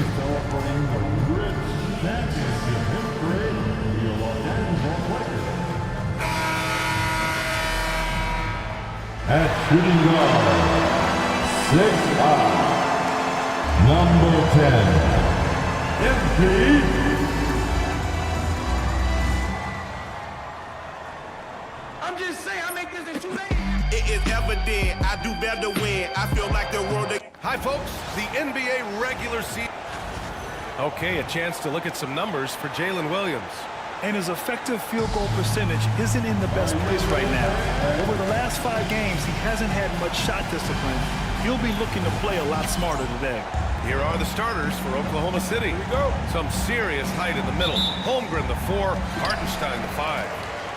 celebrating the rich championship history of the Los Angeles Lakers. At shooting guard, 6'5", number 10, MP. I'm just saying, I make this in 2 days. It is evident I do better when I feel like the world. Hi, folks. The NBA regular season. Okay, a chance to look at some numbers for Jalen Williams. And his effective field goal percentage isn't in the best place right now. Over the last 5 games, he hasn't had much shot discipline. He'll be looking to play a lot smarter today. Here are the starters for Oklahoma City. Here we go. Some serious height in the middle. Holmgren, the 4. Hartenstein, the 5.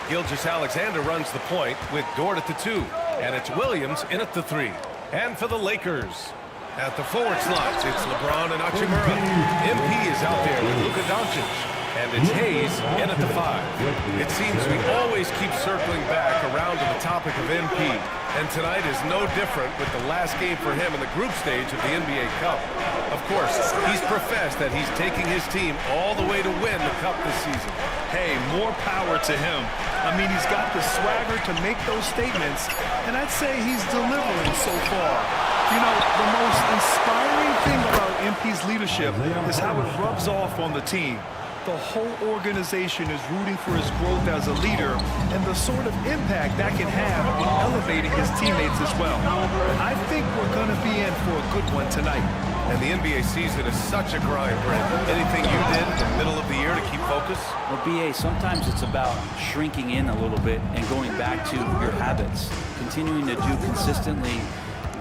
Gilgeous-Alexander runs the point with Dort at the 2. And it's Williams in at the 3. And for the Lakers, at the forward slots, it's LeBron and Hachimura. MP is out there with Luka Doncic. And it's Hayes in at the 5. It seems we always keep circling back around to the topic of MP. And tonight is no different with the last game for him in the group stage of the NBA Cup. Of course, he's professed that he's taking his team all the way to win the Cup this season. Hey, more power to him. I mean, he's got the swagger to make those statements, and I'd say he's delivering so far. You know, the most inspiring thing about MP's leadership is how it rubs off on the team. The whole organization is rooting for his growth as a leader and the sort of impact that can have in elevating his teammates as well. I think we're going to be in for a good one tonight. And the NBA season is such a grind, Brent. Anything you did in the middle of the year to keep focus? Well, BA, sometimes it's about shrinking in a little bit and going back to your habits, continuing to do consistently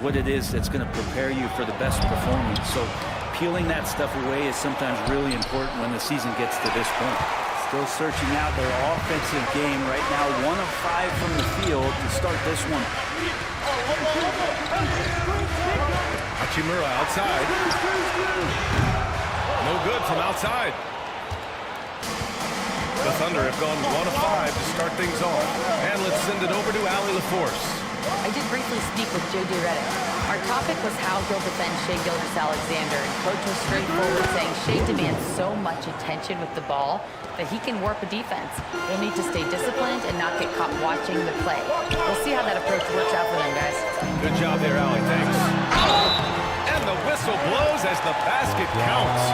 what it is that's going to prepare you for the best performance. So peeling that stuff away is sometimes really important when the season gets to this point. Still searching out their offensive game right now. 1 of 5 from the field to start this one. Hachimura outside. No good from outside. The Thunder have gone 1 of 5 to start things off. And let's send it over to Allie LaForce. I did briefly speak with J.J. Redick. Our topic was how he'll defend Shai Gilgeous-Alexander, and Coach was straightforward, saying Shai demands so much attention with the ball that he can warp a defense. We'll need to stay disciplined and not get caught watching the play. We'll see how that approach works out for them, guys. Good job there, Allie. Thanks. And the whistle blows as the basket counts.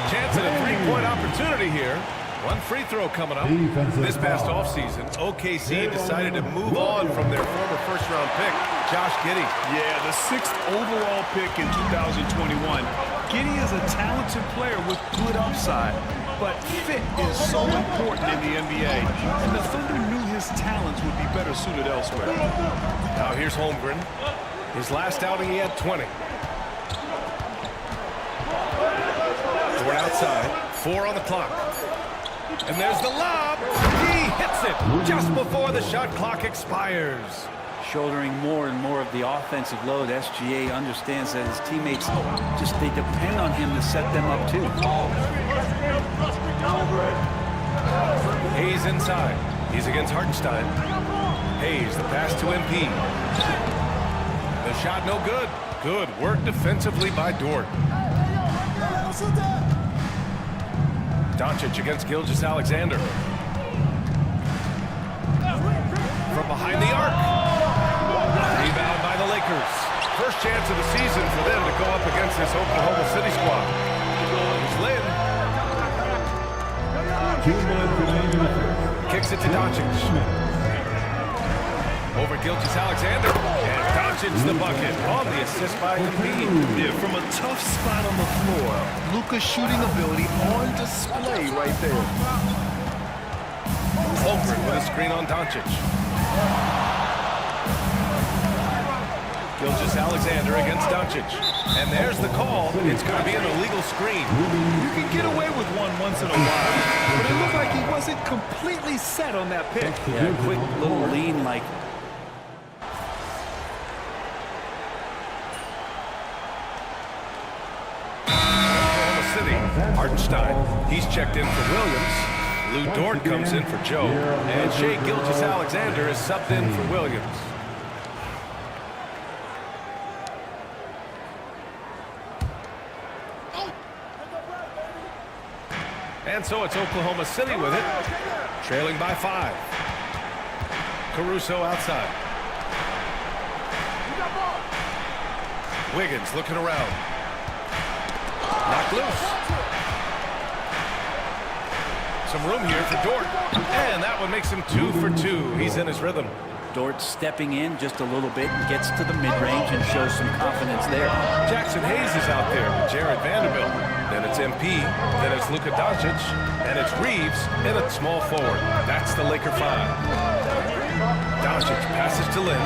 Chance at a 3-point opportunity here. 1 free throw coming up. This past offseason, OKC decided to move on from their former first-round pick, Josh Giddey. Yeah, the 6th overall pick in 2021. Giddey is a talented player with good upside, but fit is so important in the NBA, and the Thunder knew his talents would be better suited elsewhere. Now here's Holmgren. His last outing, he had 20. We're outside. 4 on the clock. And there's the lob. He hits it just before the shot clock expires. Shouldering more and more of the offensive load, SGA understands that his teammates they depend on him to set them up too. Hayes inside. He's against Hartenstein. Hayes, the pass to MP. The shot no good. Good work defensively by Dort. Doncic against Gilgeous-Alexander. From behind the arc. Rebound by the Lakers. First chance of the season for them to go up against this Oklahoma City squad. Here's Lynn. Kicks it to Doncic. Over Gilgeous-Alexander. And Doncic's the bucket on the assist by Embiid. Yeah, from a tough spot on the floor, Luka's shooting ability on display right there. Holmgren with a screen on Doncic. Gilgeous-Alexander against Doncic. And there's the call. It's going to be an illegal screen. You can get away with one once in a while, but it looked like he wasn't completely set on that pick. Yeah, quick little lean like... Hartenstein, he's checked in for Williams. Lou Dort comes in for Joe. And Shai Gilgeous-Alexander is subbed in for Williams. And so it's Oklahoma City with it, trailing by 5. Caruso outside. Wiggins looking around. Knocked loose. Some room here for Dort. And that one makes him 2 for 2. He's in his rhythm. Dort stepping in just a little bit and gets to the mid-range and shows some confidence there. Jackson Hayes is out there with Jared Vanderbilt. Then it's MP, then it's Luka Doncic, and it's Reeves in a small forward. That's the Laker 5. Doncic passes to Lin.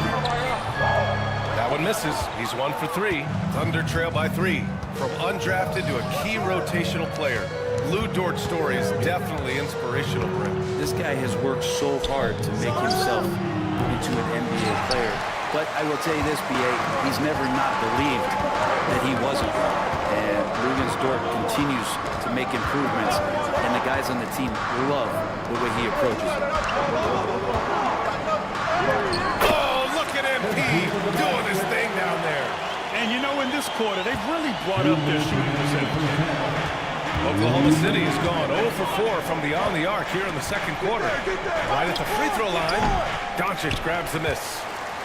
That one misses. He's 1 for 3. Thunder trail by 3. From undrafted to a key rotational player, Lou Dort's story is definitely inspirational for him. This guy has worked so hard to make himself into an NBA player. But I will tell you this, B.A., he's never not believed that he wasn't. And Luguentz Dort continues to make improvements, and the guys on the team love the way he approaches it. Oh, look at MP doing his thing down there. And you know, in this quarter, they've really brought up their shooting percentage. Oklahoma City has gone 0 for 4 from beyond the arc here in the second quarter. Right at the free throw line, Doncic grabs the miss.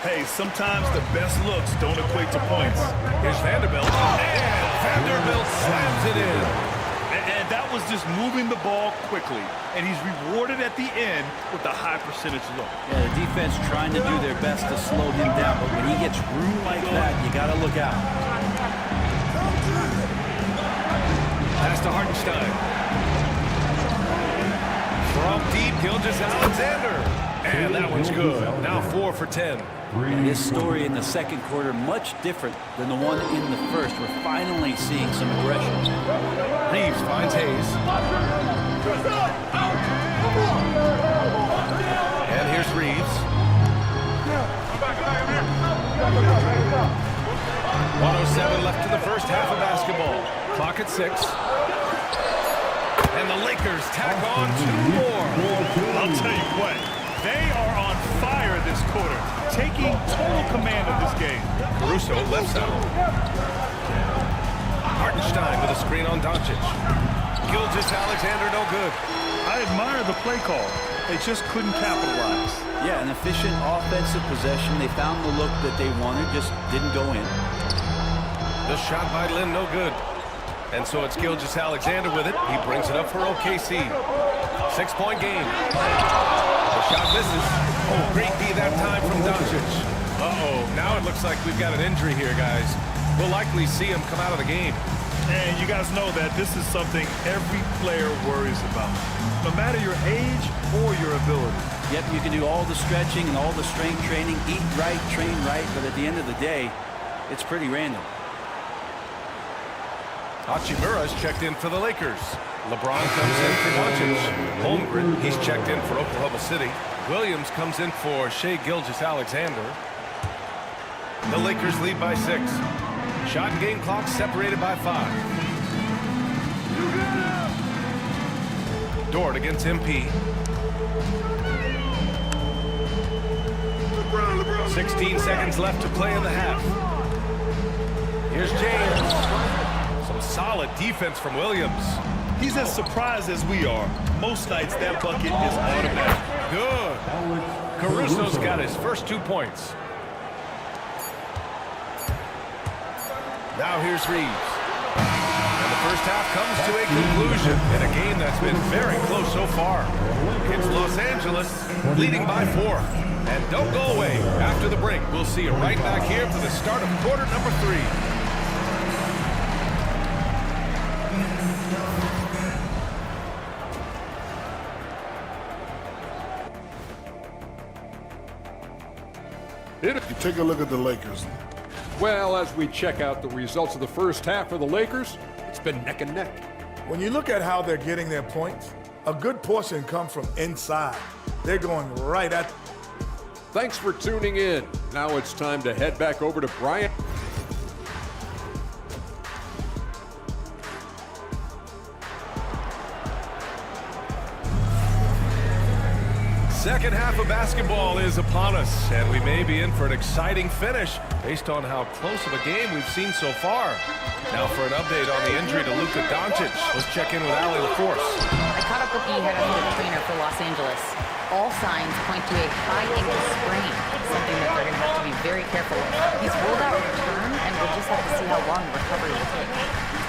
Hey, sometimes the best looks don't equate to points. Here's Vanderbilt, and Vanderbilt slams it in. And that was just moving the ball quickly. And he's rewarded at the end with a high percentage look. Yeah, the defense trying to do their best to slow him down, but when he gets room like that, you got to look out. Pass to Hartenstein. From deep, Gilgeous-Alexander. And that one's good. Now 4 for 10. And his story in the second quarter much different than the one in the first. We're finally seeing some aggression. Reeves finds Hayes. And here's Reeves. 1:07 left in the first half of basketball. Clock at 6. And the Lakers tack on 2 more. I'll tell you what, they are on fire this quarter, taking total command of this game. Caruso left side. Hartenstein with a screen on Doncic. Gilgeous-Alexander no good. I admire the play call. They just couldn't capitalize. Yeah, an efficient offensive possession. They found the look that they wanted, just didn't go in. The shot by Lin no good. And so it's Gilgeous-Alexander with it. He brings it up for OKC. 6-point game. The shot misses. Oh, great D that time from Doncic. Uh-oh, now it looks like we've got an injury here, guys. We'll likely see him come out of the game. And you guys know that this is something every player worries about, no matter your age or your ability. Yep, you can do all the stretching and all the strength training, eat right, train right, but at the end of the day, it's pretty random. Hachimura's checked in for the Lakers. LeBron comes in for Doncic. Holmgren, he's checked in for Oklahoma City. Williams comes in for Shai Gilgeous-Alexander. The Lakers lead by 6. Shot and game clock separated by 5. Dort against MP. 16 seconds left to play in the half. Here's James. Some solid defense from Williams. He's as surprised as we are. Most nights that bucket is automatic. Good. Caruso's got his first 2 points. Now here's Reeves. And the first half comes to a conclusion in a game that's been very close so far. It's Los Angeles leading by 4. And don't go away. After the break, we'll see you right back here for the start of quarter number 3. Take a look at the Lakers. Well, as we check out the results of the first half for the Lakers, it's been neck and neck. When you look at how they're getting their points, a good portion come from inside. They're going right at. Thanks for tuning in. Now it's time to head back over to Bryant. Second half of basketball is upon us, and we may be in for an exciting finish based on how close of a game we've seen so far. Now for an update on the injury to Luka Doncic, let's check in with Allie LaForce. I caught up with the head office trainer for Los Angeles. All signs point to a high ankle sprain, something that they're going to have to be very careful with. He's ruled out return, and we'll just have to see how long recovery will take.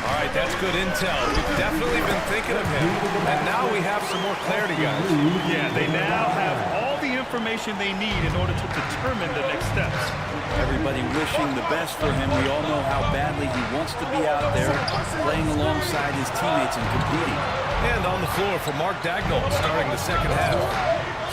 All right, that's good intel. We've definitely been thinking of him, and now we have some more clarity, guys. Yeah, they now have all the information they need in order to determine the next steps. Everybody wishing the best for him. We all know how badly he wants to be out there playing alongside his teammates and competing. And on the floor for Mark Daigneault starting the second half.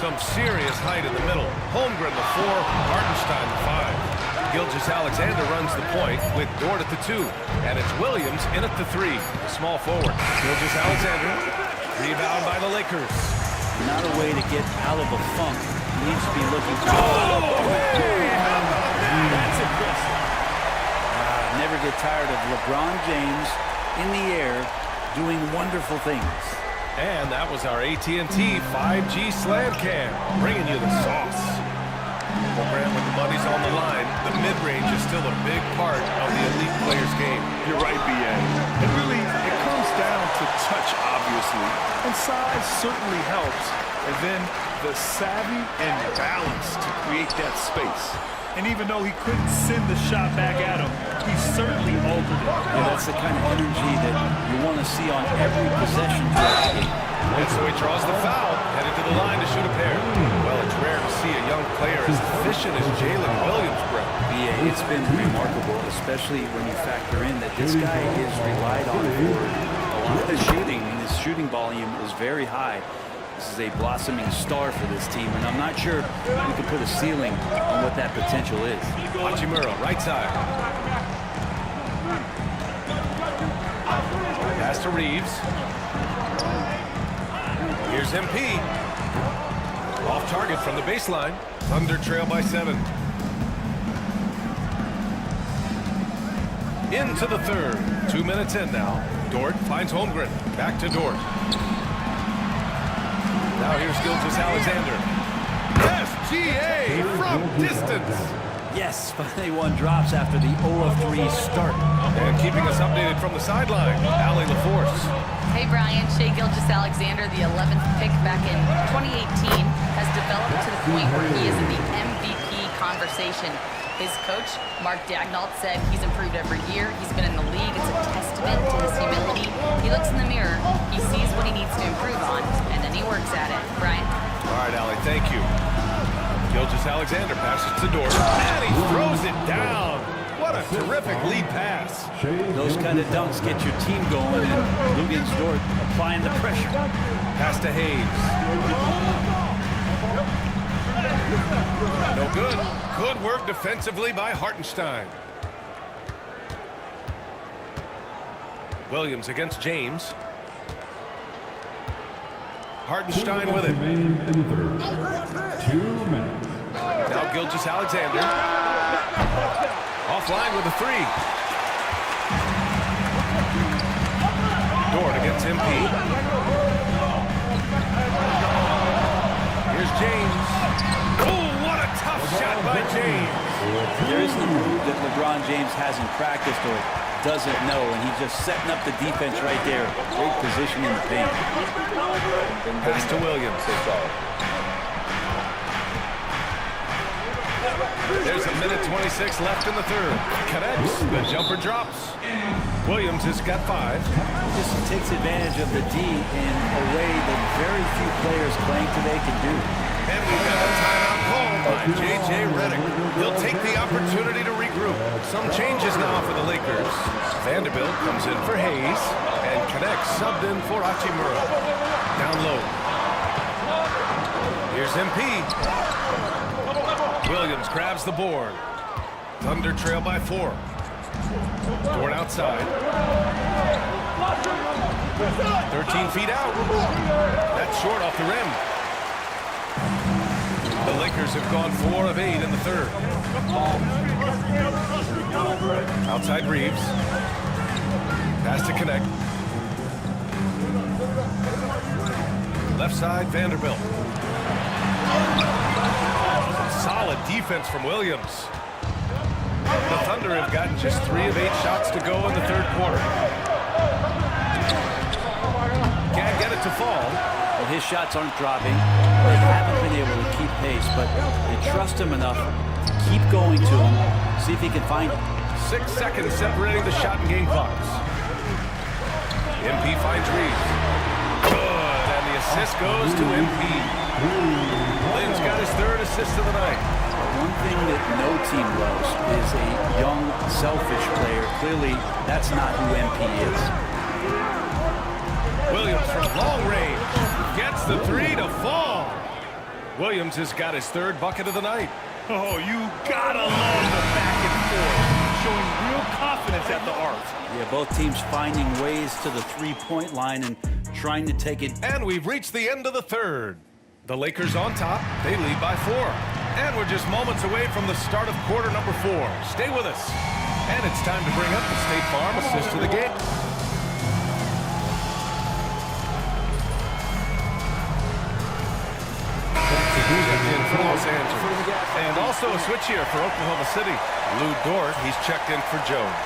Some serious height in the middle. Holmgren the 4, Hartenstein the 5. Gilgeous-Alexander runs the point with Dort at the 2. And it's Williams in at the 3, the small forward. Gilgeous-Alexander, rebound by the Lakers. Not a way to get out of a funk. He needs to be looking to... That's impressive. Never get tired of LeBron James in the air doing wonderful things. And that was our AT&T 5G Slam Cam, bringing you the sauce. Well, Grant, with the money's on the line, the mid-range is still a big part of the elite player's game. You're right, B.A. It comes down to touch, obviously, and size certainly helps. And then the savvy and balance to create that space. And even though he couldn't send the shot back at him, he certainly altered it. Yeah, that's the kind of energy that you want to see on every possession. And so he draws the foul, headed to the line to shoot a pair. Well, it's rare to see a young player as efficient as Jalen Williams, Brett. Yeah, it's been remarkable, especially when you factor in that this guy is relied on for a lot of the shooting, and his shooting volume is very high. This is a blossoming star for this team, and I'm not sure we can put a ceiling on what that potential is. Hachimura, right side. Pass to Reeves. Here's MP. Off target from the baseline. Thunder trail by 7. Into the third. 2 minutes in now. Dort finds Holmgren. Back to Dort. Now here's Gilgeous-Alexander. SGA from distance. Yes, finally one drops after the 0-3 start. And keeping us updated from the sideline, Allie LaForce. Hey, Brian. Shai Gilgeous-Alexander, the 11th pick back in 2018, has developed to the point where he is in the MVP conversation. His coach, Mark Daigneault, said he's improved every year. He's been in the league. It's a testament to his humility. He looks in the mirror, he sees what he needs to improve on, and then he works at it. Brian? All right, Allie, thank you. Gilgeous-Alexander passes to Dort, and he throws it down. What a terrific lead pass. Those kind of dunks get your team going, and Luguentz Dort applying the pressure. Pass to Hayes. No good. Good work defensively by Hartenstein. Williams against James. Hartenstein with it. Remaining in the third. 2 minutes. Now Gilgeous-Alexander. Offline with a 3. Dort against MP. Here's James. Oh, what a tough shot by James. There isn't a move that LeBron James hasn't practiced or doesn't know, and he's just setting up the defense right there. Great position in the paint. Pass to Williams. There's a minute 26 left in the third. Connects. The jumper drops. Williams has got 5. Just takes advantage of the D in a way that very few players playing today can do. And we've got a timeout called by J.J. Redick. He'll take the opportunity to regroup. Some changes now for the Lakers. Vanderbilt comes in for Hayes, and Connect subbed in for Hachimura. Down low. Here's MP. Williams grabs the board. Thunder trail by 4. Dort outside. 13 feet out. That's short off the rim. The Lakers have gone 4 of 8 in the third. Outside Reeves. Pass to Connect. Left side, Vanderbilt. Solid defense from Williams. The Thunder have gotten just 3 of 8 shots to go in the third quarter. Can't get it to fall. Well, his shots aren't dropping. They haven't been able to keep pace, but they trust him enough to keep going to him, see if he can find it. 6 seconds separating the shot and game clocks. MP finds Reeves. Good, and the assist goes to MP. Lynn's got his 3rd assist of the night. One thing that no team loves is a young, selfish player. Clearly, that's not who MP is. Williams from long range gets the 3 to fall. Williams has got his 3rd bucket of the night. Oh, you gotta love the back and forth, showing real confidence at the arc. Yeah, both teams finding ways to the three-point line and trying to take it. And we've reached the end of the third. The Lakers on top. They lead by 4. And we're just moments away from the start of quarter number 4. Stay with us. And it's time to bring up the State Farm assist of the game. Checked in for Los Angeles. And also a switch here for Oklahoma City. Lou Dort, he's checked in for Jones.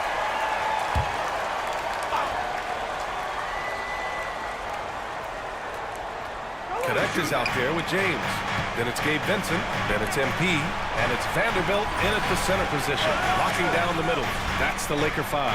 Connect is out there with James. Then it's Gabe Vincent. Then it's MP. And it's Vanderbilt in at the center position, locking down the middle. That's the Laker 5.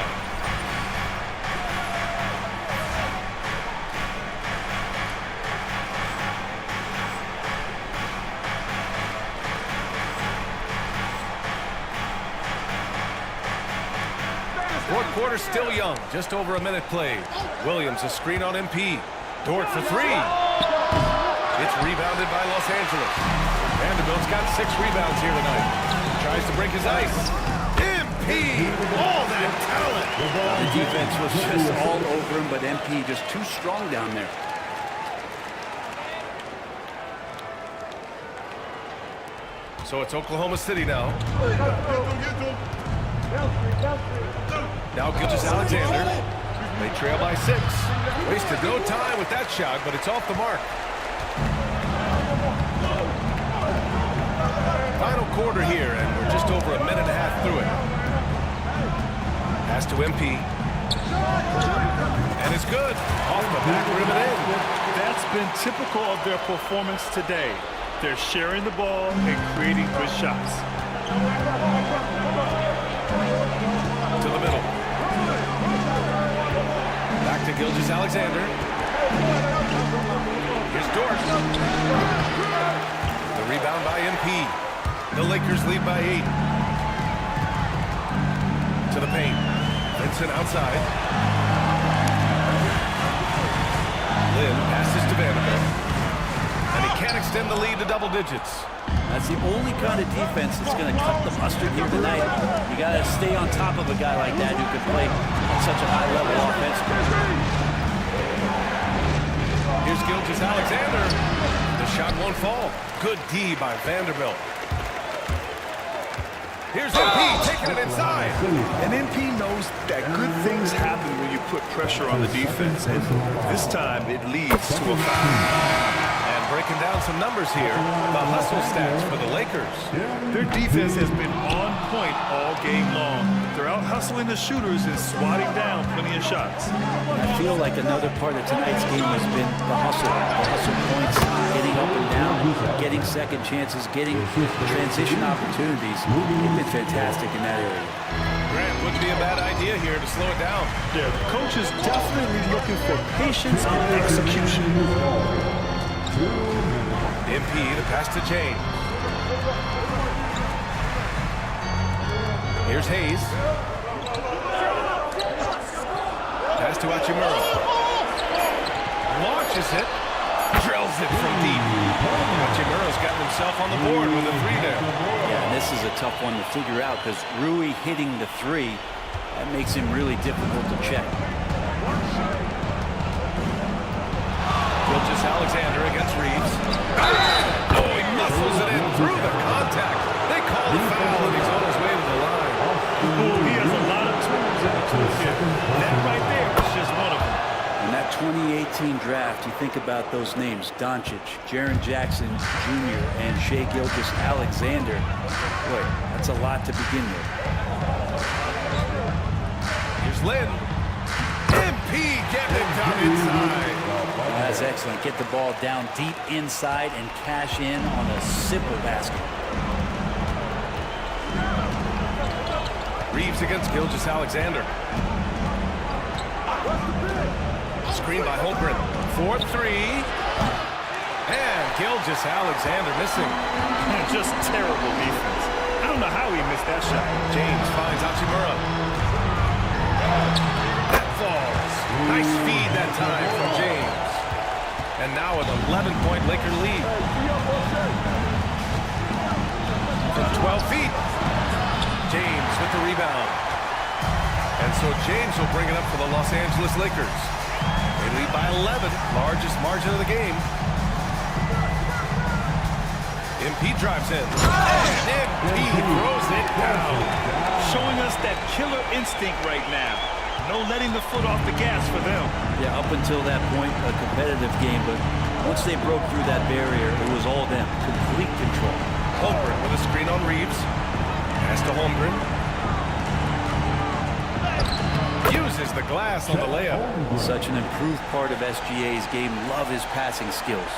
Fourth quarter still young, just over a minute played. Williams a screen on MP. Dort for 3. It's rebounded by Los Angeles. Vanderbilt's got 6 rebounds here tonight. Tries to break his ice. MP! All that talent! The defense was just all over him, but MP just too strong down there. So it's Oklahoma City now. Now Gilgeous-Alexander. They trail by 6. Wasted no time with that shot, but it's off the mark. Final quarter here, and we're just over a minute and a half through it. Pass to MP. And it's good. Off the back rim and in. That's been typical of their performance today. They're sharing the ball and creating good shots. To the middle. Back to Gilgeous-Alexander. Here's Dort. The rebound by MP. The Lakers lead by 8. To the paint. Vincent outside. Lynn passes to Vanderbilt. And he can't extend the lead to double digits. That's the only kind of defense that's going to cut the mustard here tonight. You got to stay on top of a guy like that who can play at such a high level offensively. Here's Gilgeous-Alexander. The shot won't fall. Good D by Vanderbilt. Here's MP taking it inside. And MP knows that good things happen when you put pressure on the defense. And this time it leads to a foul. Breaking down some numbers here, the hustle stats for the Lakers. Their defense has been on point all game long. They're out hustling the shooters and swatting down plenty of shots. I feel like another part of tonight's game has been the hustle points, getting up and down, getting second chances, getting transition opportunities. They've been fantastic in that area. Grant, wouldn't be a bad idea here to slow it down. Yeah, the coach is definitely looking for patience and execution. MP, the pass to James. Here's Hayes. Pass to Hachimura. Launches it. Drills it from deep. Hachimura's gotten himself on the board with a 3 there. Yeah, and this is a tough one to figure out because Rui hitting the 3, that makes him really difficult to check. Gilgeous-Alexander against Reeves. Oh, he muscles it in through the contact. They call the foul, and he's on his way to the line. Oh, he has a lot of tools in the toolkit. That right there is just one of them. In that 2018 draft, you think about those names, Doncic, Jaren Jackson Jr., and Shai Gilgeous-Alexander. Boy, that's a lot to begin with. Flynn. MP getting it down inside. That's excellent. Get the ball down deep inside and cash in on a simple basket. Reeves against Gilgeous-Alexander. Screen by Holmgren. 4-3. And Gilgeous-Alexander missing. Just terrible defense. I don't know how he missed that shot. James finds Hachimura. That falls. Nice feed that time from James. And now an 11-point Laker lead. From 12 feet. James with the rebound. And so James will bring it up for the Los Angeles Lakers. They lead by 11, largest margin of the game. MP drives in. And MP throws it down. Showing us that killer instinct right now. No letting the foot off the gas for them. Yeah, up until that point, a competitive game, but once they broke through that barrier, it was all them. Complete control. Holmgren with a screen on Reeves. Pass to Holmgren. Uses the glass on the layup. Such an improved part of SGA's game. Love his passing skills.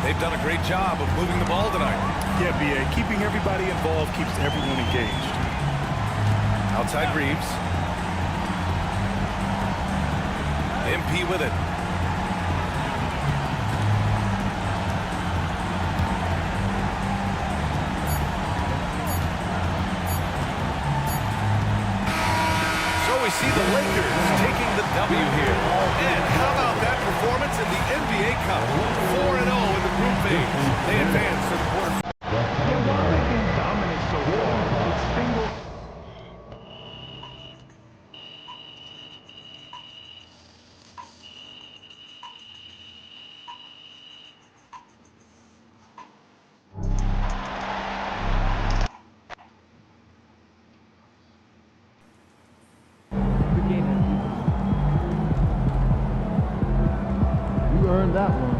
They've done a great job of moving the ball tonight. Yeah, B.A. Keeping everybody involved keeps everyone engaged. Outside Reeves. MP with it. So we see the Lakers taking the W here. And how about that performance in the NBA Cup? 4-0 in the group phase. They advance to the quarterfinals. Dominant so far. It's single. You earned that one.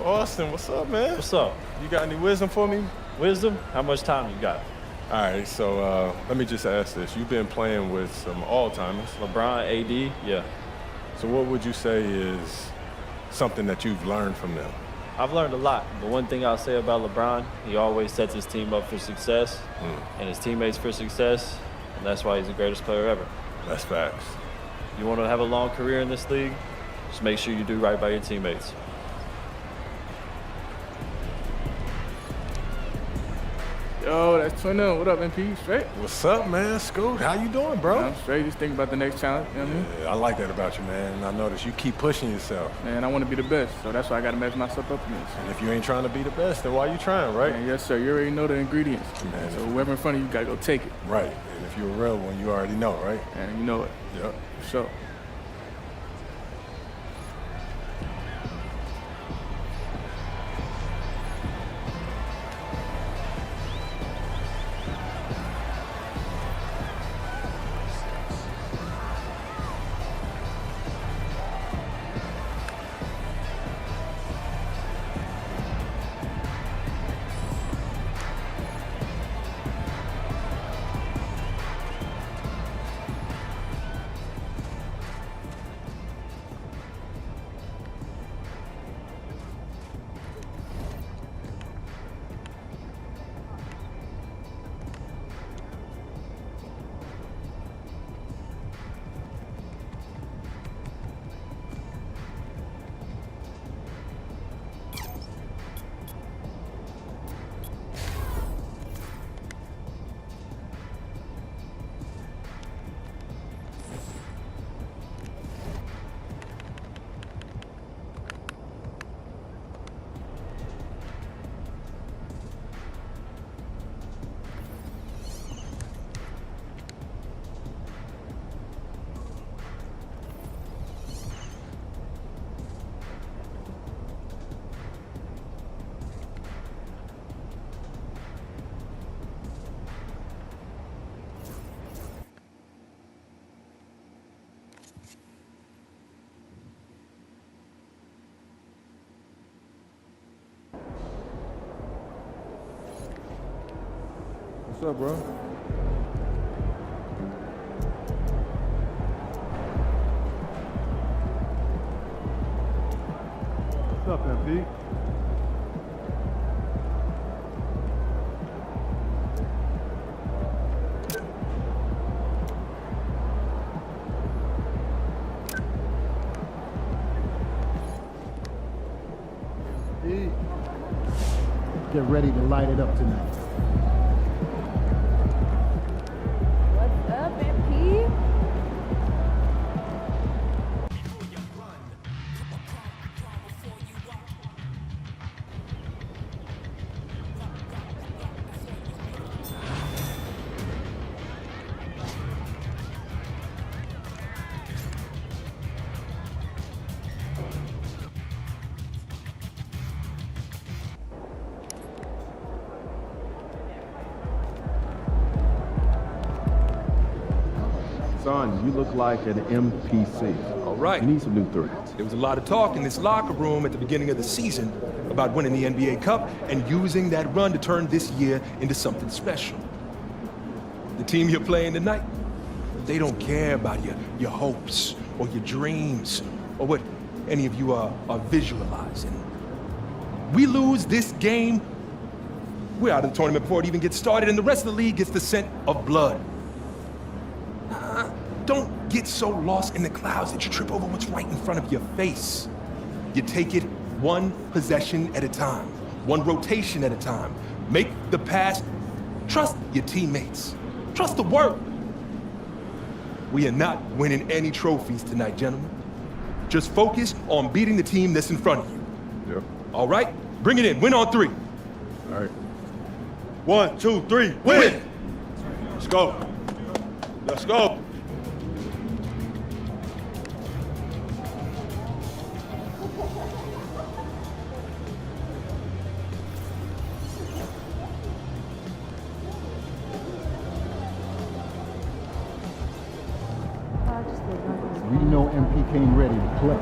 Austin, what's up, man? What's up? You got any wisdom for me? Wisdom? How much time you got? All right, so let me just ask this. You've been playing with some all-timers. LeBron, AD, yeah. So what would you say is something that you've learned from them? I've learned a lot, but one thing I'll say about LeBron, he always sets his team up for success and his teammates for success, and that's why he's the greatest player ever. That's facts. You want to have a long career in this league, just make sure you do right by your teammates. Yo, that's Twin. What up, MP? Straight? What's up, man? Scoot, how you doing, bro? I'm straight. Just thinking about the next challenge. You know what I mean? Yeah, I like that about you, man. And I notice you keep pushing yourself. Man, I want to be the best, so that's why I got to measure myself up against. And if you ain't trying to be the best, then why you trying, right? Man, yes, sir. You already know the ingredients. Man, so whoever in front of you, got to go take it. Right. And if you're a real one, you already know, right? And you know it. Yep. For sure. What's up, bro? What's up, MP? Get ready to light it up tonight. What's up, MP? Son, you look like an MPC. All right. You need some new threes. There was a lot of talk in this locker room at the beginning of the season about winning the NBA Cup and using that run to turn this year into something special. The team you're playing tonight, they don't care about your hopes or your dreams or what any of you are visualizing. We lose this game, we're out of the tournament before it even gets started, and the rest of the league gets the scent of blood. Don't get so lost in the clouds that you trip over what's right in front of your face. You take it one possession at a time, one rotation at a time. Make the pass. Trust your teammates. Trust the work. We are not winning any trophies tonight, gentlemen. Just focus on beating the team that's in front of you. Yep. All right? Bring it in. Win on three. All right. 1, 2, 3, win! Let's go. Let's go. We know MP came ready to play.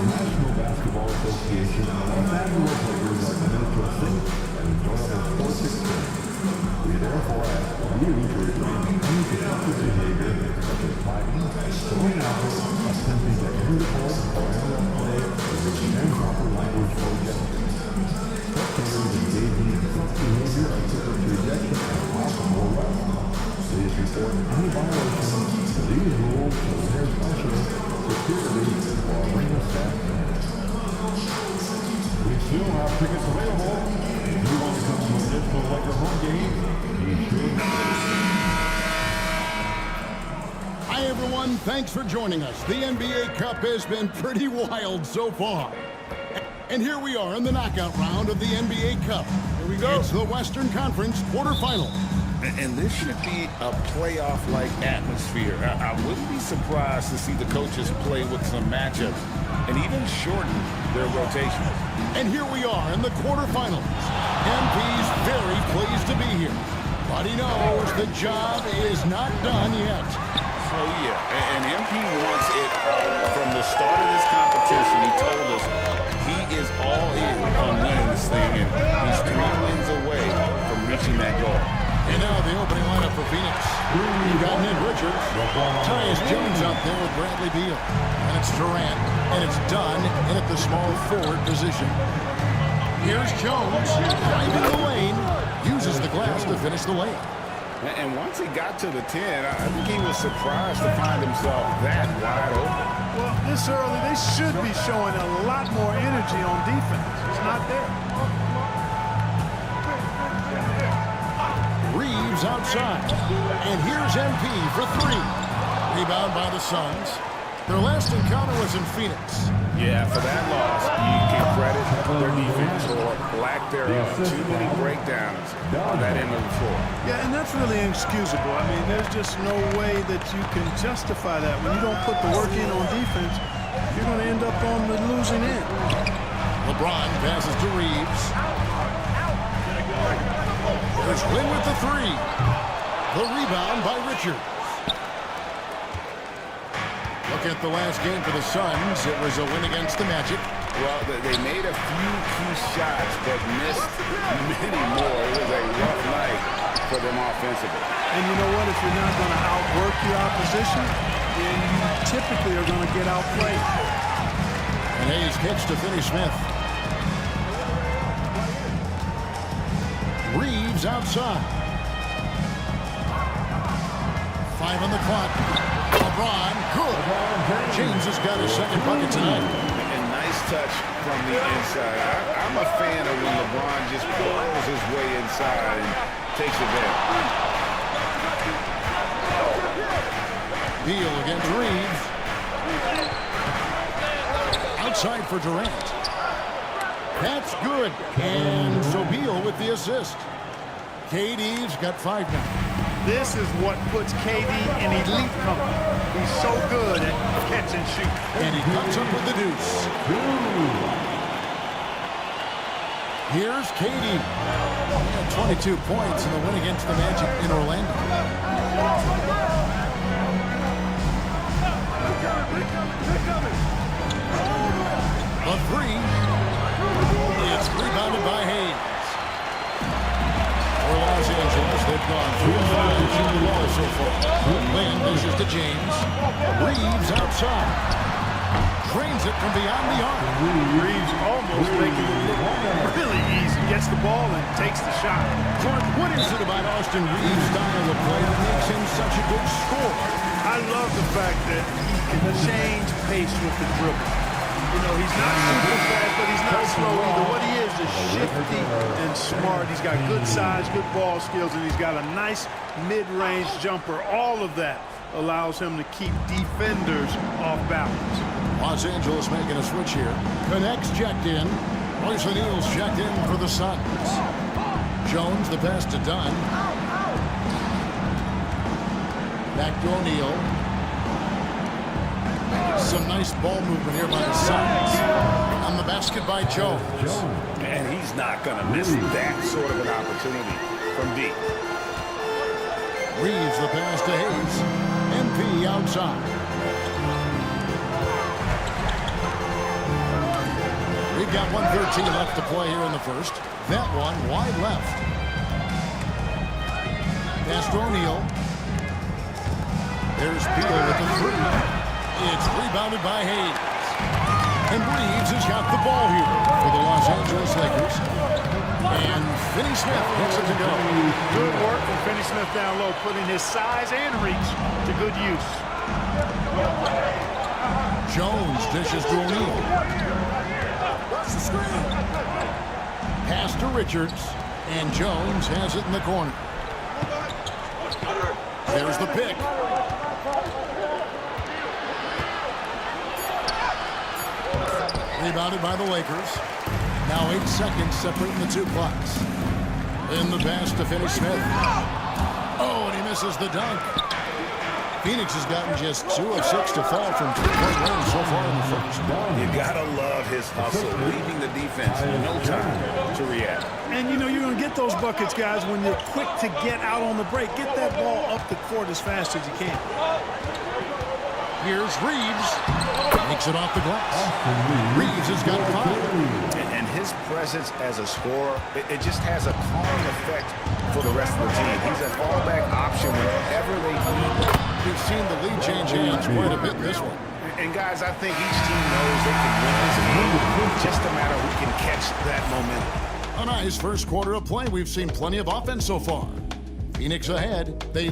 National Basketball Association and the Los Angeles Lakers are committed to a safe and enjoyable sports experience. We therefore ask you to refrain from any disruptive behavior such as fighting, throwing out, attempting to enter the court or enter a play, or using improper language or gestures. Spectators engaging in such behavior are subject to ejection and possible arrest. Please report any violation of these rules to the nearest specialist, security, or arena staff members. We still have tickets available. If you want to come to an additional Laker home game, you should. Hi, everyone. Thanks for joining us. The NBA Cup has been pretty wild so far. And here we are in the knockout round of the NBA Cup. Here we go. It's the Western Conference quarterfinal. And this should be a playoff-like atmosphere. I wouldn't be surprised to see the coaches play with some matchups and even shorten their rotations. And here we are in the quarterfinals. MP's very pleased to be here, but he knows the job is not done yet. So yeah, and MP wants it from the start of this competition. He told us he is all in on winning this thing, and he's 3 wins away from reaching that goal. And now the opening lineup for Phoenix. You got Nick Richards, Tyus Jones out there with Bradley Beal. And it's Durant, and it's Dunn in at the small forward position. Here's Jones, driving the lane, uses the glass to finish the lane. And once he got to the 10, I think he was surprised to find himself that wide open. Well, this early, they should be showing a lot more energy on defense. It's not there. Reeves outside. And here's MP for 3. Rebound by the Suns. Their last encounter was in Phoenix. Yeah, for that loss, you can credit their defense or lack thereof. Too many breakdowns on that end of the floor. Yeah, and that's really inexcusable. I mean, there's just no way that you can justify that. When you don't put the work in on defense, you're going to end up on the losing end. LeBron passes to Reeves. There's Lin with the 3. The rebound by Richards. Look at the last game for the Suns. It was a win against the Magic. Well, they made a few key shots, but missed many more. It was a rough night for them offensively. And you know what? If you're not going to outwork your opposition, then you typically are going to get outplayed. And Hayes kicks to Finney Smith. Reeves outside. 5 on the clock. LeBron, good. James has got his second bucket tonight. And nice touch from the inside. I'm a fan of when LeBron just pulls his way inside and takes advantage. Beal against Reeves. Outside for Durant. That's good. And so Beal with the assist. KD's got 5 now. This is what puts KD in elite company. He's so good at catch and shoot. And he comes up with the deuce. Here's KD. He had 22 points in the win against the Magic in Orlando. The 3. It's rebounded by Hayes. For Los Angeles, they've gone 3 of 5 shooting the ball so far. Lane dishes to James. Reeves outside. Drains it from beyond the arc. Reeves almost making it look really easy. Gets the ball and takes the shot. Jordan, what is it about Austin Reeves' style of play that makes him such a good scorer? I love the fact that he can change pace with the dribble. You know, he's not super fast, but he's not slow either. What he is shifty and smart. He's got good size, good ball skills, and he's got a nice mid-range jumper. All of that allows him to keep defenders off balance. Los Angeles making a switch here. Connects checked in. Royce O'Neal's checked in for the Suns. Jones, the pass to Dunn. Back to O'Neal. Some nice ball movement here by the Suns. On the basket by Jones. And he's not going to miss that sort of an opportunity from deep. Reeves the pass to Hayes. MP outside. We've got 1:13 left to play here in the first. That one wide left. Pass to O'Neal. There's Beal with the three. It's rebounded by Hayes. And Reeves has got the ball here for the Los Angeles Lakers. And Finney Smith gets it to go. Good work from Finney Smith down low, putting his size and reach to good use. Jones dishes to O'Neal. Pass to Richards. And Jones has it in the corner. There's the pick. Rebounded by the Lakers. Now 8 seconds separating the two clocks. In the pass to Finney Smith. Oh, and he misses the dunk. Phoenix has gotten just 2 of 6 to fall from 3-point range so far in the first. You gotta love his hustle, leaving the defense no time to react. And you know you're gonna get those buckets, guys, when you're quick to get out on the break. Get that ball up the court as fast as you can. Here's Reeves. Makes it off the glass. Reeves has got 5. And his presence as a scorer, it just has a calming effect for the rest of the team. He's a fallback option whenever they need. We've seen the lead change hands quite a bit in this one. And guys, I think each team knows they can win this game. It's just a matter who can catch that momentum. A nice first quarter of play. We've seen plenty of offense so far. Phoenix ahead. They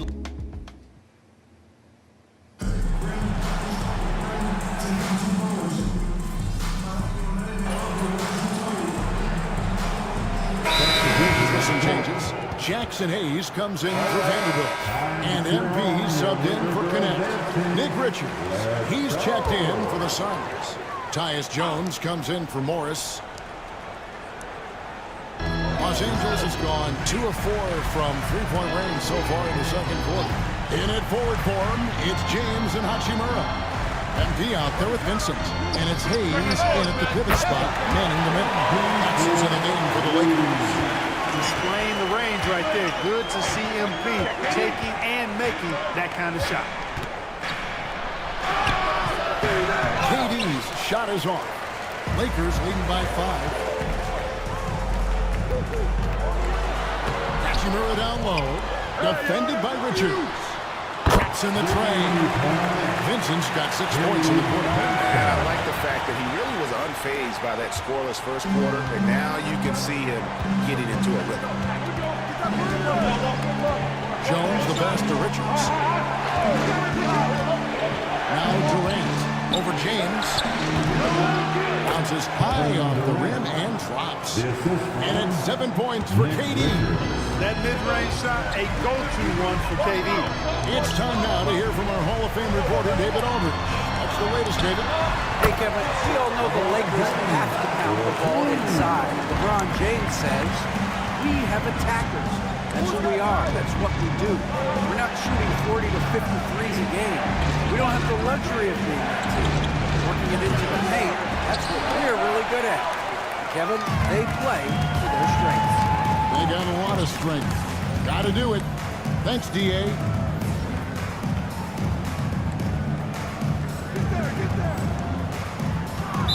some changes. Jackson Hayes comes in for Vanderbilt. And MP subbed in for Connecticut. Nick Richards, he's checked in for the Suns. Tyus Jones comes in for Morris. Los Angeles has gone 2 of 4 from 3-point range so far in the second quarter. In at forward form, it's James and Hachimura. MP out there with Vincent. And it's Hayes in at the pivot spot, manning the middle. That's in the game for the Lakers. Displaying the range right there. Good to see MP taking and making that kind of shot. KD's shot is off. Lakers leading by 5. Hachimura down low. Defended by Richards. Traps in the train. Vincent's got 6 points in the quarter. And I like the fact that he really was unfazed by that scoreless first quarter, and now you can see him getting into a rhythm. Jones the pass to Richards. Now Durant over James. Bounces high off the rim and drops. And it's 7 points for KD. That mid-range shot, a go-to one for KD. It's time now to hear from our Hall of Fame reporter, David Aldridge. That's the latest, David. Hey, Kevin, we all know the Lakers have to pound the ball inside. LeBron James says, we have attackers. That's who we are. That's what we do. We're not shooting 40 to 50 threes a game. We don't have the luxury of being that team. Working it into the paint, that's what we're really good at. Kevin, they play to their strengths. They got a lot of strength. Got to do it. Thanks, D.A.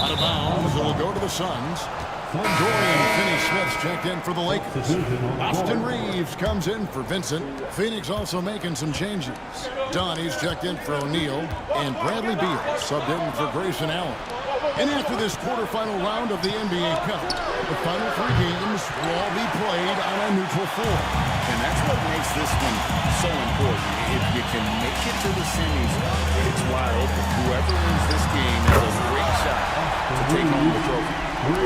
Out of bounds, it'll go to the Suns. Dorian Finney-Smith's checked in for the Lakers. Austin Reeves comes in for Vincent. Phoenix also making some changes. Donnie's checked in for O'Neal. And Bradley Beal subbed in for Grayson Allen. And after this quarterfinal round of the NBA Cup, the final 3 games will all be played on a neutral floor. And that's what makes this one so important. If you can make it to the semis, it's wide open. Whoever wins this game has a great shot to take home the trophy. D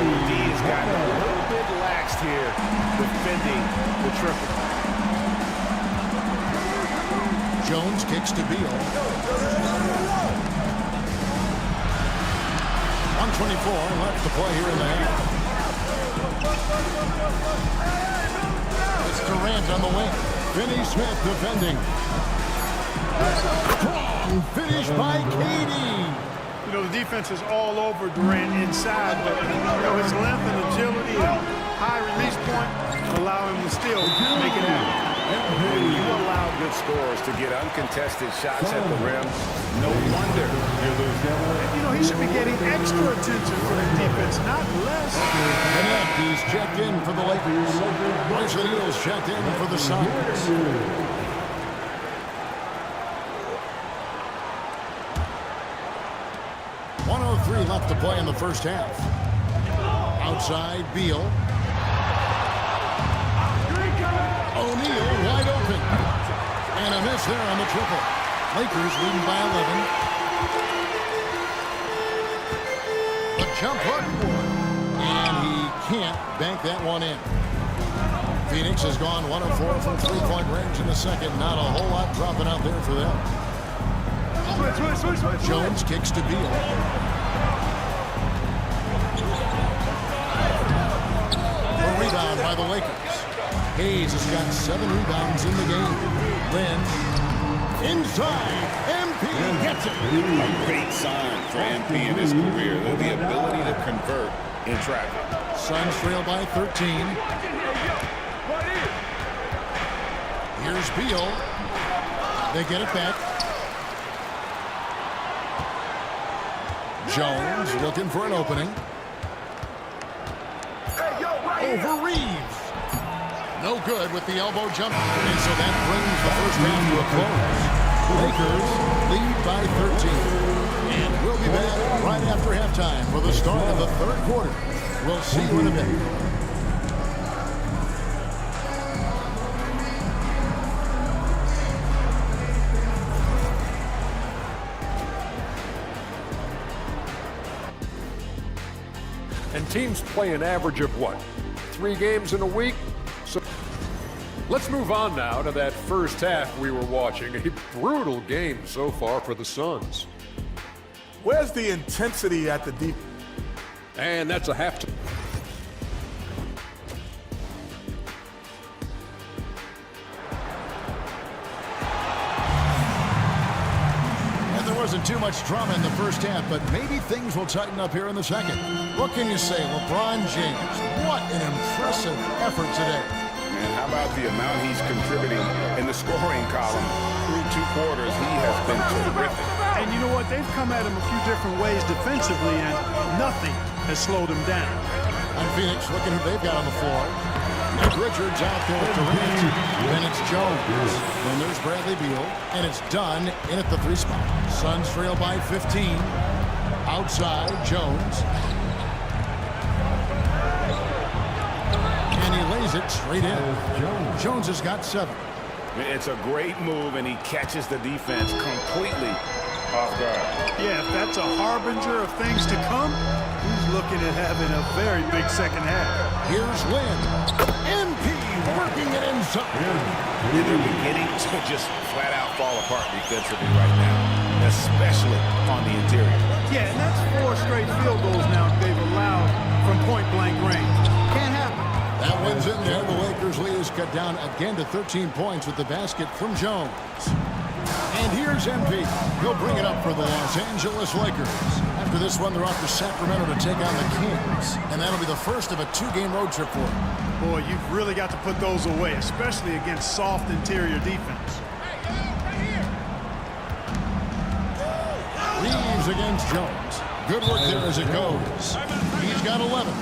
has gotten a little bit laxed here defending the triple. Jones kicks to Beal. 1:24 left to play here in the half. It's Durant on the wing. Finney-Smith defending. Strong finish by KD. You know, the defense is all over Durant inside, but you know, his length and agility and high release point allow him to still make it happen. When you allow good scorers to get uncontested shots at the rim. No wonder you're losing. You know, he should be getting extra attention for the defense, not less. Knecht, he's checked in for the Lakers. Royce O'Neal's checked in for the Suns. .103 left to play in the first half. Outside, Beal. O'Neal wide open. And a miss there on the triple. Lakers leading by 11. The jump hook. And he can't bank that one in. Phoenix has gone 1 of 4 from three-point range in the second. Not a whole lot dropping out there for them. Jones kicks to Beal. A rebound by the Lakers. Hayes has got 7 rebounds in the game. Lynn inside. MP gets it. A great sign for MP in his career. The ability to convert in traffic. Suns trail by 13. Here's Beal. They get it back. Jones looking for an opening. Over Reeves. No good with the elbow jump. And so that brings the first half to a close. Lakers lead by 13. And we'll be back right after halftime for the start of the third quarter. We'll see you in a minute. And teams play an average of what? 3 games in a week? So let's move on now to that first half we were watching. A brutal game so far for the Suns. Where's the intensity at the deep? And that's a half. Wasn't too much drama in the first half, but maybe things will tighten up here in the second. What can you say, LeBron James? What an impressive effort today. Man, how about the amount he's contributing in the scoring column? Through 2 quarters, he has been terrific. And you know what? They've come at him a few different ways defensively, and nothing has slowed him down. On Phoenix, looking who they've got on the floor. Nick Richards out there at Durant. Then it's Jones. Then there's Bradley Beal. And it's done in at the 3 spot. Suns trail by 15. Outside, Jones. And he lays it straight in. Jones has got 7. It's a great move, and he catches the defense completely off guard. Yeah, if that's a harbinger of things to come, he's looking at having a very big second half. Here's Lynn. MP working it inside. They're beginning to just flat out fall apart defensively right now, especially on the interior. Yeah, and that's 4 straight field goals now they've allowed from point-blank range. Can't happen. That one's in there. The Lakers lead is cut down again to 13 points with the basket from Jones. And here's MP. He'll bring it up for the Los Angeles Lakers. After this one, they're off to Sacramento to take on the Kings. And that'll be the first of a 2-game road trip for them. Boy, you've really got to put those away, especially against soft interior defense. Reeves against Jones. Good work there as it goes. He's got 11.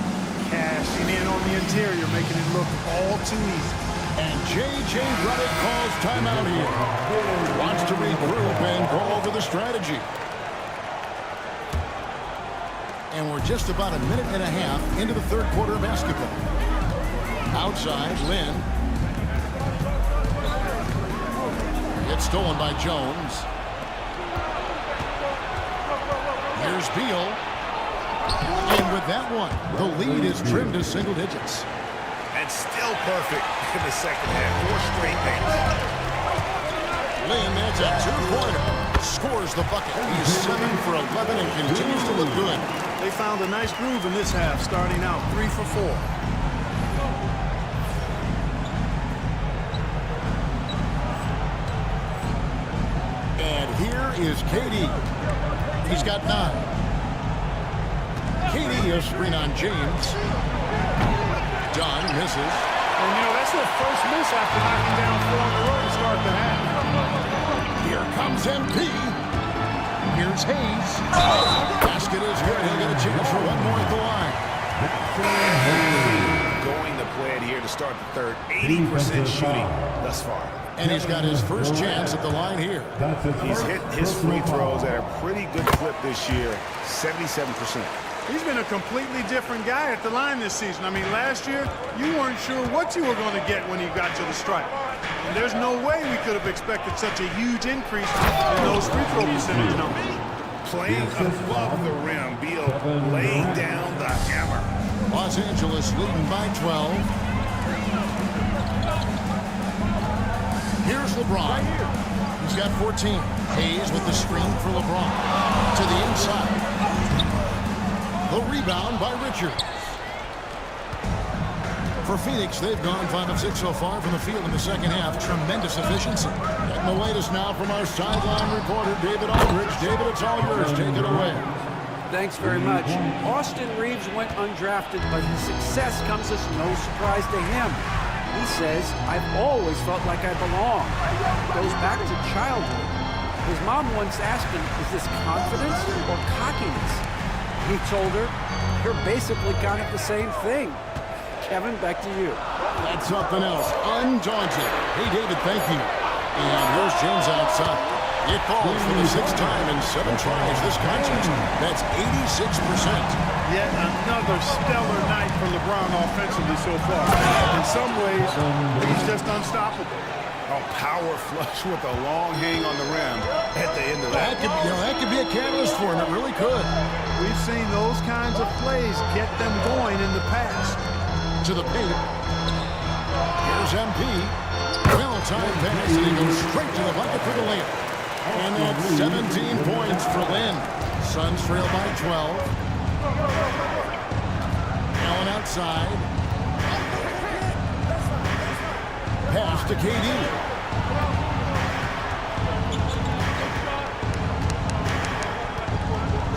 Cashing in on the interior, making it look all too easy. And J.J. Redick calls timeout here. Wants to regroup and go over the strategy. And we're just about a minute and a half into the third quarter of basketball. Outside, Lynn. It's stolen by Jones. Here's Beal. And with that one, the lead is trimmed to single digits. And still perfect in the second half. 4 straight things. Lynn adds a 2-pointer. Scores the bucket. He's 7 for 11 and continues to look good. They found a nice groove in this half, starting out 3 for 4. And here is KD. He's got 9. KD, a screen on James. Dunn misses. And, you know, that's their first miss after knocking down 4 in a row to start the half. Here's MP. Here's Hayes. Basket is good. He'll get a chance for one more at the line. Going the plan here to start the third. 80% shooting thus far. And he's got his first chance at the line here. He's hit his free throws at a pretty good clip this year, 77%. He's been a completely different guy at the line this season. I mean, last year, you weren't sure what you were going to get when you got to the stripe. And there's no way we could have expected such a huge increase in those free throw percentage numbers. Playing above the rim, Beal laying down the hammer. Los Angeles leading by 12. Here's LeBron. He's got 14. Hayes with the screen for LeBron. To the inside. The rebound by Richards. For Phoenix, they've gone 5 of 6 so far from the field in the second half. Tremendous efficiency. Getting the latest now from our sideline reporter, David Aldridge. David, it's all yours. Take it away. Thanks very much. Austin Reeves went undrafted, but his success comes as no surprise to him. He says, I've always felt like I belong. Goes back to childhood. His mom once asked him, is this confidence or cockiness? He told her, you're basically kind of the same thing. Kevin, back to you. That's something else. Undaunted. Hey, David, thank you. And here's James outside. It falls for the 6th time in 7 tries this contest. That's 86%. Yet another stellar night for LeBron offensively so far. In some ways, he's just unstoppable. Oh, power flush with a long hang on the rim at the end of that. That could be a catalyst for him. It really could. We've seen those kinds of plays get them going in the past. To the paint. Here's MP. Well-timed pass, and he goes straight to the bucket for the layup. And that's 17 points for Lynn. Suns trail by 12. Allen outside. Pass to KD.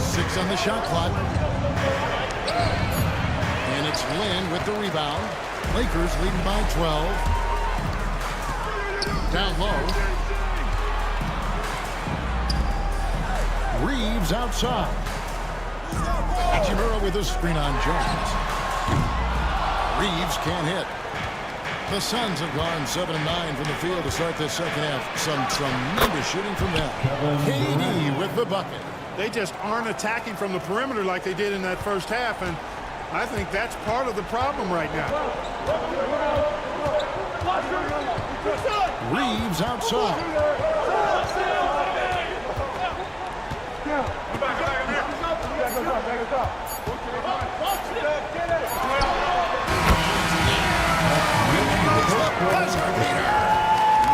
Six on the shot clock. And it's Lynn with the rebound. Lakers leading by 12. Down low. Reeves outside. Hachimura with a screen on Jones. Reeves can't hit. The Suns have gone 7 of 9 from the field to start this second half. Some tremendous shooting from them. KD with the bucket. They just aren't attacking from the perimeter like they did in that first half, and I think that's part of the problem right now. Reeves outside.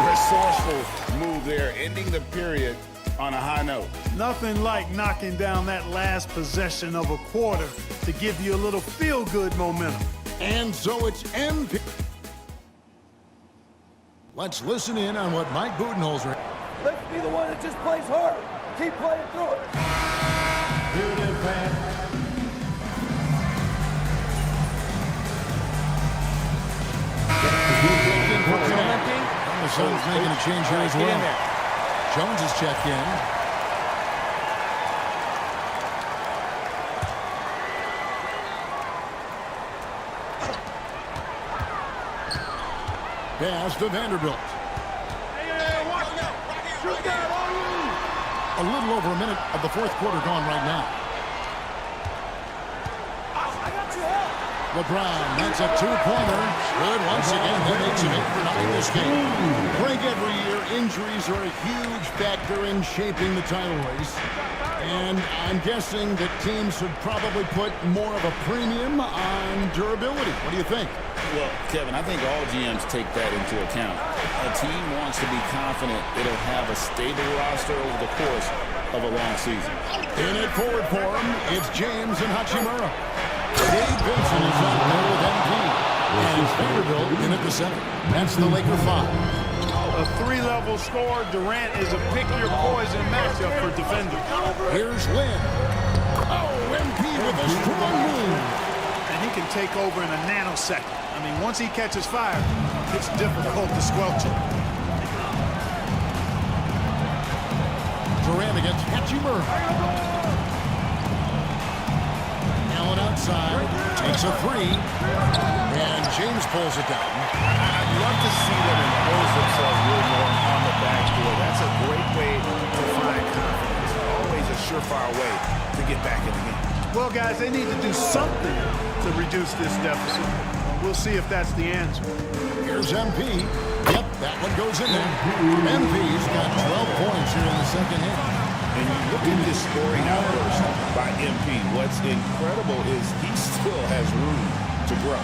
Resourceful move there, ending the period on a high note. Nothing like knocking down that last possession of a quarter to give you a little feel-good momentum. And so it's MP. Let's listen in on what Mike Budenholzer. Let's be the one that just plays hard. Keep playing through it. Here it is, man. The Suns making a change here as well. Jones has checked in. Pass to Vanderbilt. A little over a minute of the fourth quarter gone right now. LeBron, that's a two-pointer. Good once again. That makes him 8 for 9 this game. Greg, every year, injuries are a huge factor in shaping the title race. And I'm guessing that teams would probably put more of a premium on durability. What do you think? Well, Kevin, I think all GMs take that into account. A team wants to be confident it'll have a stable roster over the course of a long season. In it forward for him, it's James and Hachimura. Dave Benson is out there with MP. And Vanderbilt in at the center. That's the Laker 5. A 3-level scorer, Durant is a pick-your-poison matchup for defenders. Here's Lynn. Oh, MP with a strong move. And he can take over in a nanosecond. I mean, once he catches fire, it's difficult to squelch it. Hachimura. Allen outside, takes a three, and James pulls it down. I'd love to see them impose themselves a little more on the backboard. That's a great way to find confidence. Always a surefire way to get back in the game. Well, guys, they need to do something to reduce this deficit. We'll see if that's the answer. Here's MP. Yep, that one goes in there. MP's got 12 points here in the second half. And you look at this scoring outburst by MP. What's incredible is he still has room to grow.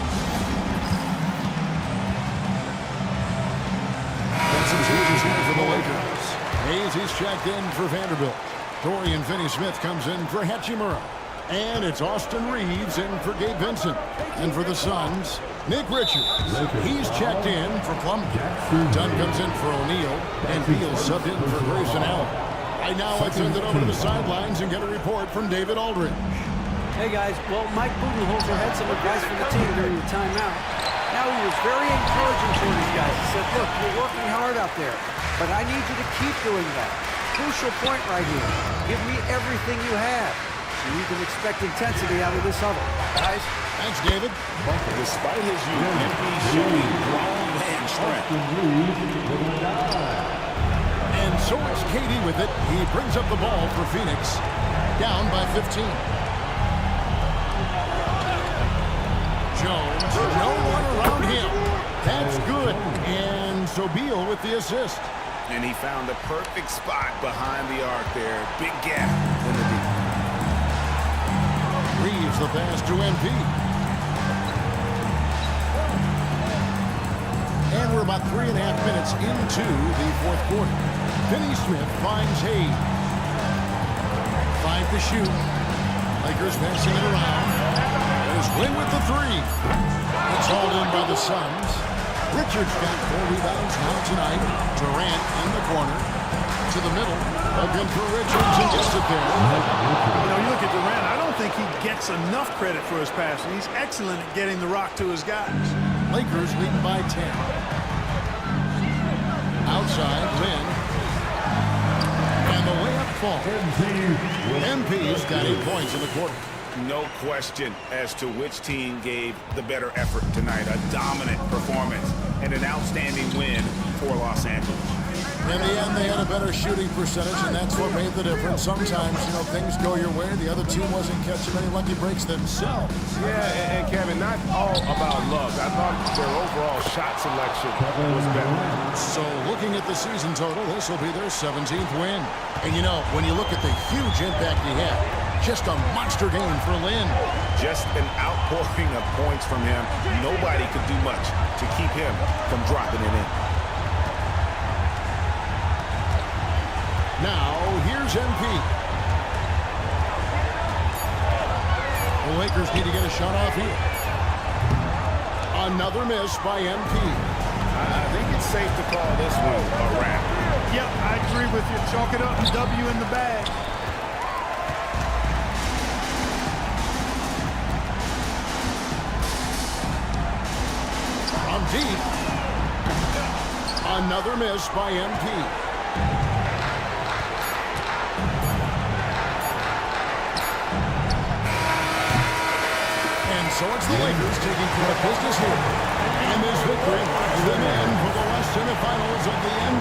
That's some changes here for the Lakers. Hayes, he's checked in for Vanderbilt. Dorian Finney-Smith comes in for Hachimura. And it's Austin Reeves in for Gabe Vincent. And for the Suns, Nick Richards. He's checked in for Plumlee. Dunn comes in for O'Neal. And Beal subbed in for Grayson Allen. Right now, let's send it over to the sidelines and get a report from David Aldridge. Hey, guys. Well, Mike Budenholzer had some advice for the team during the timeout. Now, he was very encouraging for these guys. He said, look, you're working hard out there, but I need you to keep doing that. Crucial point right here. Give me everything you have. You can expect intensity out of this huddle. Guys? Thanks, David. Despite his youth, MP's showing grown man strength. And so it's KD with it. He brings up the ball for Phoenix. Down by 15. Jones, no one around him. That's good. And so Beal with the assist. And he found the perfect spot behind the arc there. Big gap in the deep. Reeves the pass to MP. And we're about 3.5 minutes into the fourth quarter. Finney-Smith finds Hayes. 5 to shoot. Lakers passing it around. There's Wing with the three. It's hauled in by the Suns. Richards got 4 rebounds now tonight. Durant in the corner. To the middle. Looking for Richards and gets it there. You know, you look at Durant, I don't think he gets enough credit for his passing. He's excellent at getting the rock to his guys. Lakers leading by 10. Outside, Lynn. And the layup falls. MP's got 8 points in the quarter. No question as to which team gave the better effort tonight. A dominant performance and an outstanding win for Los Angeles. In the end, they had a better shooting percentage, and that's what made the difference. Sometimes, you know, things go your way. The other team wasn't catching many lucky breaks themselves. Yeah, and Kevin, not all about luck. I thought their overall shot selection was better. So looking at the season total, this will be their 17th win. And, you know, when you look at the huge impact he had, just a monster game for Lynn. Just an outpouring of points from him. Nobody could do much to keep him from dropping it in. Now, here's MP. The Lakers need to get a shot off here. Another miss by MP. I think it's safe to call this one a wrap. Yep, I agree with you. Chalk it up, W in the bag. From deep. Another miss by MP. So it's the Lakers taking care of business here. And this victory brings them in for the West semifinals of the NBA.